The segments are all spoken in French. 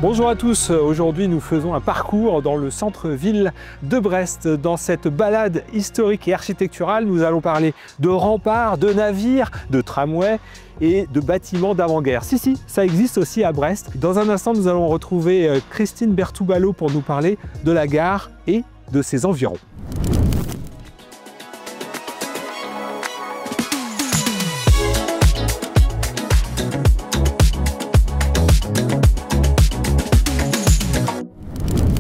Bonjour à tous, aujourd'hui nous faisons un parcours dans le centre-ville de Brest. Dans cette balade historique et architecturale, nous allons parler de remparts, de navires, de tramways et de bâtiments d'avant-guerre. Si, ça existe aussi à Brest. Dans un instant, nous allons retrouver Christine Berthoud-Ballot pour nous parler de la gare et de ses environs.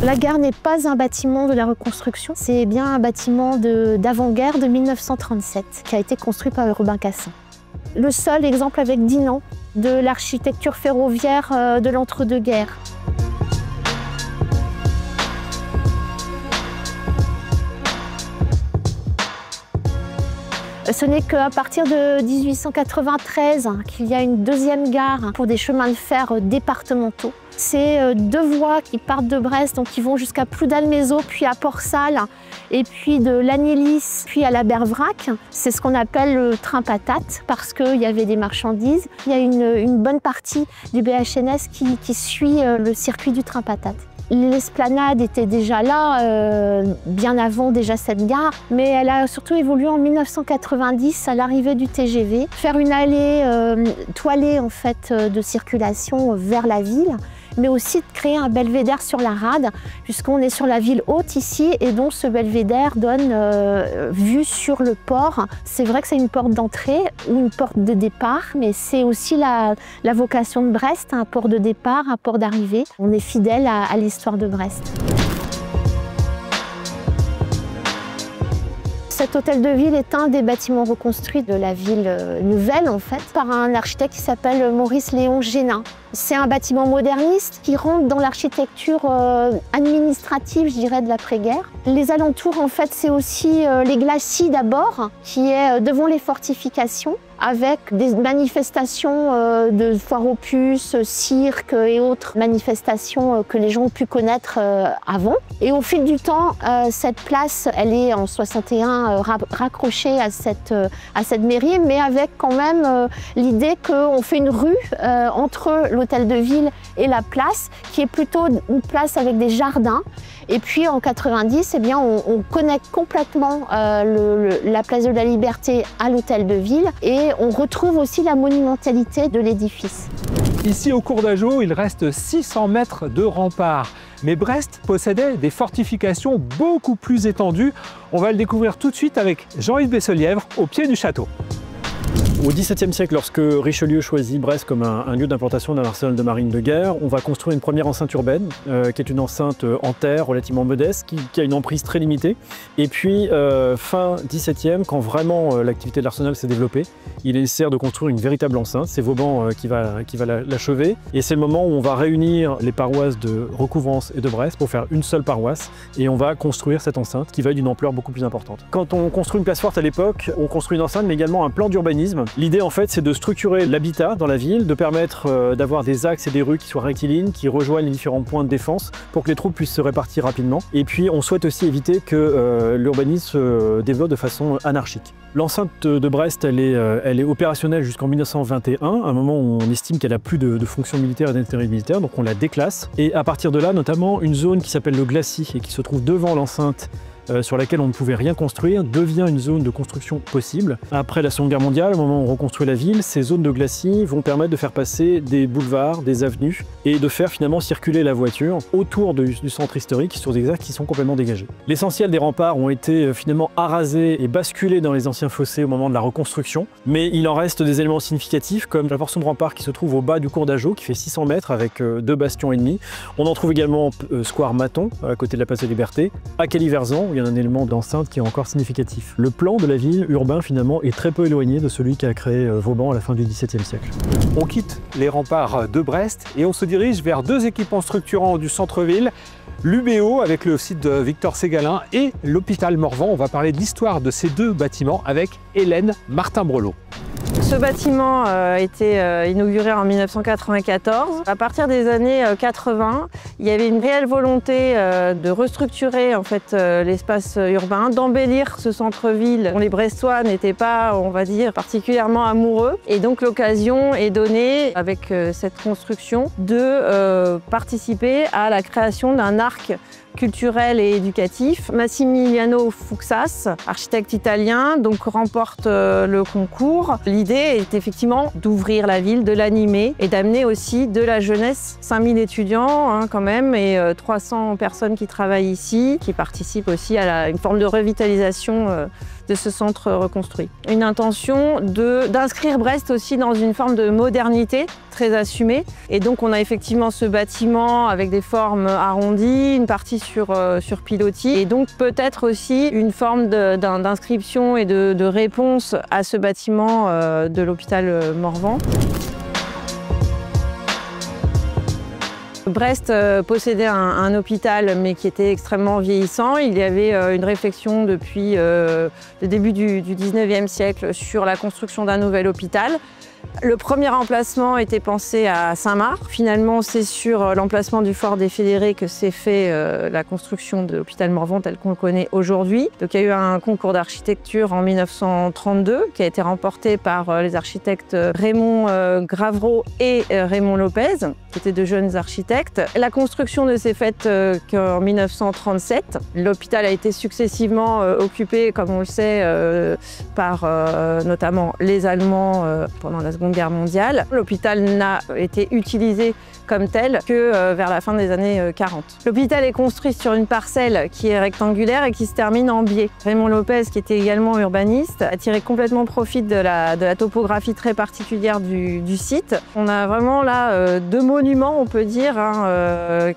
La gare n'est pas un bâtiment de la reconstruction, c'est bien un bâtiment d'avant-guerre de 1937 qui a été construit par Urbain Cassin. Le seul exemple avec Dinan de l'architecture ferroviaire de l'entre-deux-guerres. Ce n'est qu'à partir de 1893 qu'il y a une deuxième gare pour des chemins de fer départementaux. C'est deux voies qui partent de Brest, donc qui vont jusqu'à Ploudalmézeau, puis à Port-Salle, et puis de Lagnélis, puis à la Berverac. C'est ce qu'on appelle le train patate, parce qu'il y avait des marchandises. Il y a une bonne partie du BHNS qui suit le circuit du train patate. L'esplanade était déjà là, bien avant déjà cette gare, mais elle a surtout évolué en 1990 à l'arrivée du TGV. Faire une allée toilée en fait, de circulation vers la ville, mais aussi de créer un belvédère sur la rade, puisqu'on est sur la ville haute ici, et donc ce belvédère donne vue sur le port. C'est vrai que c'est une porte d'entrée ou une porte de départ, mais c'est aussi la vocation de Brest, un port de départ, un port d'arrivée. On est fidèle à l'histoire de Brest. Cet hôtel de ville est un des bâtiments reconstruits de la ville nouvelle, en fait, par un architecte qui s'appelle Maurice Léon Génin. C'est un bâtiment moderniste qui rentre dans l'architecture administrative, je dirais, de l'après-guerre. Les alentours, en fait, c'est aussi les glacis d'abord, qui est devant les fortifications, avec des manifestations de foire aux puces, cirque et autres manifestations que les gens ont pu connaître avant. Et au fil du temps, cette place, elle est en 61 raccrochée à cette mairie, mais avec quand même l'idée qu'on fait une rue entre l'hôtel de ville et la place, qui est plutôt une place avec des jardins. Et puis en 90, eh bien, on connecte complètement la place de la Liberté à l'hôtel de ville et on retrouve aussi la monumentalité de l'édifice. Ici au cours d'Ageau, il reste 600 mètres de remparts. Mais Brest possédait des fortifications beaucoup plus étendues. On va le découvrir tout de suite avec Jean-Yves Besselièvre au pied du château. Au XVIIe siècle, lorsque Richelieu choisit Brest comme un lieu d'implantation d'un arsenal de marine de guerre, on va construire une première enceinte urbaine, qui est une enceinte en terre relativement modeste, qui a une emprise très limitée. Et puis, fin XVIIe, quand vraiment l'activité de l'arsenal s'est développée, il est nécessaire de construire une véritable enceinte. C'est Vauban qui va l'achever. Et c'est le moment où on va réunir les paroisses de Recouvrance et de Brest pour faire une seule paroisse. Et on va construire cette enceinte qui va être d'une ampleur beaucoup plus importante. Quand on construit une place forte à l'époque, on construit une enceinte, mais également un plan d'urbanisme. L'idée en fait c'est de structurer l'habitat dans la ville, de permettre d'avoir des axes et des rues qui soient rectilignes, qui rejoignent les différents points de défense pour que les troupes puissent se répartir rapidement. Et puis on souhaite aussi éviter que l'urbanisme se développe de façon anarchique. L'enceinte de Brest, elle est opérationnelle jusqu'en 1921, à un moment où on estime qu'elle n'a plus de fonction militaire et d'intérêt militaire, donc on la déclasse. Et à partir de là, notamment, une zone qui s'appelle le glacis et qui se trouve devant l'enceinte, sur laquelle on ne pouvait rien construire, devient une zone de construction possible. Après la Seconde Guerre mondiale, au moment où on reconstruit la ville, ces zones de glacis vont permettre de faire passer des boulevards, des avenues, et de faire finalement circuler la voiture autour du centre historique sur des axes qui sont complètement dégagés. L'essentiel des remparts ont été finalement arasés et basculés dans les anciens fossés au moment de la reconstruction, mais il en reste des éléments significatifs comme la portion de rempart qui se trouve au bas du cours d'Ageau, qui fait 600 mètres avec 2 bastions et demi. On en trouve également Square Maton, à côté de la place de Liberté, à Caliverzan, il y a un élément d'enceinte qui est encore significatif. Le plan de la ville urbain finalement est très peu éloigné de celui qu'a créé Vauban à la fin du XVIIe siècle. On quitte les remparts de Brest et on se dirige vers deux équipements structurants du centre-ville, l'UBO avec le site de Victor Ségalin et l'hôpital Morvan. On va parler de l'histoire de ces deux bâtiments avec Hélène Martin-Brelot. Ce bâtiment a été inauguré en 1994. À partir des années 80, il y avait une réelle volonté de restructurer en fait, l'espace urbain, d'embellir ce centre-ville dont les Brestois n'étaient pas, on va dire, particulièrement amoureux. Et donc l'occasion est donnée, avec cette construction, de participer à la création d'un arc culturel et éducatif. Massimiliano Fuksas, architecte italien, donc remporte le concours. L'idée est effectivement d'ouvrir la ville, de l'animer et d'amener aussi de la jeunesse. 5000 étudiants quand même et 300 personnes qui travaillent ici, qui participent aussi à une forme de revitalisation de ce centre reconstruit. Une intention d'inscrire Brest aussi dans une forme de modernité très assumée. Et donc on a effectivement ce bâtiment avec des formes arrondies, une partie sur pilotis et donc peut-être aussi une forme d'inscription et de réponse à ce bâtiment de l'hôpital Morvan. Brest possédait un hôpital mais qui était extrêmement vieillissant. Il y avait une réflexion depuis le début du 19e siècle sur la construction d'un nouvel hôpital. Le premier emplacement était pensé à Saint-Marc. Finalement, c'est sur l'emplacement du fort des Fédérés que s'est fait la construction de l'hôpital Morvan tel qu'on le connaît aujourd'hui. Donc, il y a eu un concours d'architecture en 1932 qui a été remporté par les architectes Raymond Gravreau et Raymond Lopez, qui étaient de jeunes architectes. La construction ne s'est faite qu'en 1937. L'hôpital a été successivement occupé, comme on le sait, par notamment les Allemands pendant la Seconde Guerre mondiale. L'hôpital n'a été utilisé comme tel que vers la fin des années 40. L'hôpital est construit sur une parcelle qui est rectangulaire et qui se termine en biais. Raymond Lopez, qui était également urbaniste, a tiré complètement profit de la topographie très particulière du site. On a vraiment là deux monuments, on peut dire,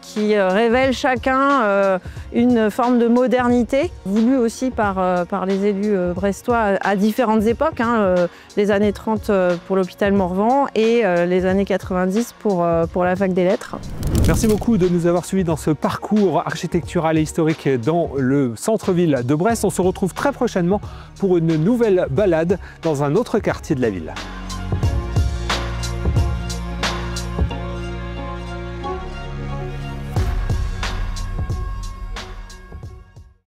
qui révèlent chacun une forme de modernité, voulue aussi par les élus brestois à différentes époques, les années 30 pour l'hôpital Morvan et les années 90 pour la fac des lettres. Merci beaucoup de nous avoir suivis dans ce parcours architectural et historique dans le centre-ville de Brest. On se retrouve très prochainement pour une nouvelle balade dans un autre quartier de la ville.